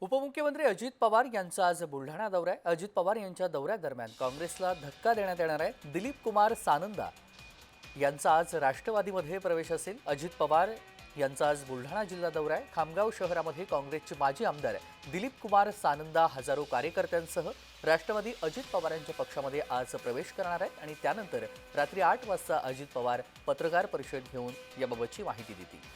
उपमुख्यमंत्री अजित पवार यांचा आज बुलढाणा दौरा आहे। अजित पवार यांच्या दौऱ्यादरम्यान काँग्रेसला धक्का देण्यात येणार आहे। दिलीप कुमार सानंदा यांचा आज राष्ट्रवादीमध्ये प्रवेश असेल। अजित पवार यांचा आज बुलढाणा जिल्हा दौरा आहे। खामगाव शहरामध्ये काँग्रेसचे माजी आमदार दिलीप कुमार सानंदा हजारो कार्यकर्त्यांसह राष्ट्रवादी अजित पवारांच्या पक्षामध्ये आज प्रवेश करणार आहेत आणि त्यानंतर रात्री 8 वाजता अजित पवार पत्रकार परिषद घेऊन याबाबतची माहिती देतील।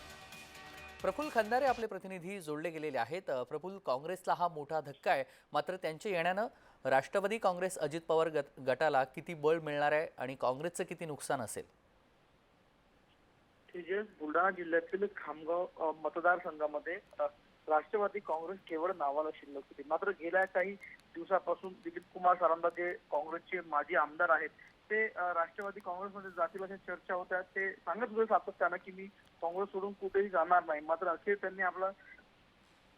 प्रफुल्ल खंदारे आपले प्रतिनिधी जोडले गेलेले आहेत। प्रफुल्ल, काँग्रेसला हा मोठा धक्का आहे, मात्र त्यांच्या येण्यानं राष्ट्रवादी काँग्रेस अजित पवार गटाला किती बळ मिळणार आहे आणि काँग्रेसचं किती नुकसान असेल? बुलढाणा जिल्ह्यातील खामगाव मतदारसंघामध्ये राष्ट्रवादी काँग्रेस केवळ नावाला शिल्लक होती, मात्र गेल्या काही दिवसापासून दिलीप कुमार सानंदा जे काँग्रेसचे माजी आमदार आहेत ते राष्ट्रवादी काँग्रेसमध्ये जातील अशा चर्चा होत्या। ते सांगत होते सातत्यानं की मी काँग्रेस सोडून कुठेही जाणार नाही, मात्र अखेर त्यांनी आपला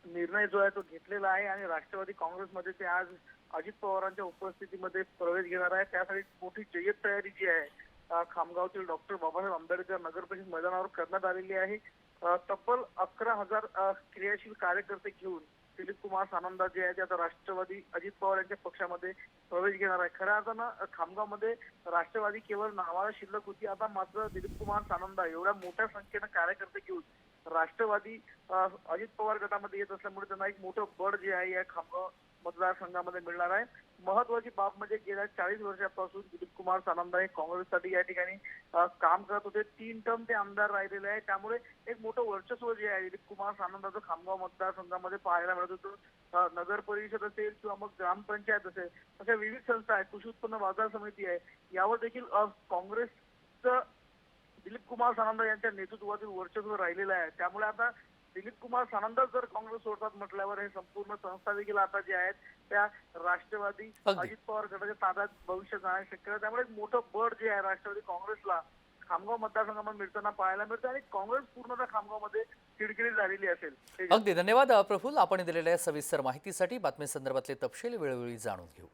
निर्णय जो आहे तो घेतलेला आहे आणि राष्ट्रवादी काँग्रेसमध्ये ते आज अजित पवारांच्या उपस्थितीमध्ये प्रवेश घेणार आहे। त्यासाठी मोठी जय्यत तयारी जी आहे खामगावतील डॉक्टर बाबासाहेब आंबेडकर नगर परिषद मैदानावर करण्यात आलेली आहे। तब्बल 11,000 क्रियाशील कार्यकर्ते घेऊन दिलीप कुमार सानंदा जे आहे ते आता राष्ट्रवादी अजित पवार यांच्या पक्षामध्ये प्रवेश घेणार आहे। खऱ्या अर्थानं खामगावमध्ये राष्ट्रवादी केवळ नावाला शिल्लक होती, आता मात्र दिलीप कुमार सानंदा एवढ्या मोठ्या संख्येनं कार्यकर्ते घेऊन राष्ट्रवादी अजित पवार गटामध्ये येत असल्यामुळे त्यांना एक मोठं बळ जे आहे या खामगाव मतदारसंघामध्ये मिळणार आहे। महत्वाची बाब म्हणजे गेल्या 40 वर्षापासून दिलीप कुमार सानंदा हे काँग्रेससाठी या ठिकाणी काम करत होते। 3 टर्म ते आमदार राहिलेले आहे, त्यामुळे एक मोठं वर्चस्व जे आहे दिलीप कुमार सानंदाचं खामगाव मतदारसंघामध्ये पाहायला मिळत होतं। नगर परिषद असेल किंवा मग ग्रामपंचायत असेल, अशा विविध संस्था आहेत, कृषी उत्पन्न बाजार समिती आहे, यावर देखील काँग्रेसचं दिलीप कुमार सानंदा यांच्या नेतृत्वातील वर्चस्व राहिलेलं आहे। त्यामुळे आता दिलीप कुमार सानंदा जर काँग्रेस सोडतात म्हटल्यावर हे संपूर्ण संस्था देखील आता जे आहेत त्या राष्ट्रवादी अजित पवार गटाच्या ताब्यात भविष्यात जाण्याची शक्यता। त्यामुळे एक मोठं बळ जे आहे राष्ट्रवादी काँग्रेसला खामगाव मतदारसंघामध्ये मिळताना पाहायला मिळतं आणि काँग्रेस पूर्णतः खामगावमध्ये चिडचिडी झालेली असेल। अगदी धन्यवाद प्रफुल्ल, आपण दिलेल्या सविस्तर माहितीसाठी। बातमी संदर्भातले तपशील वेळोवेळी जाणून घेऊ।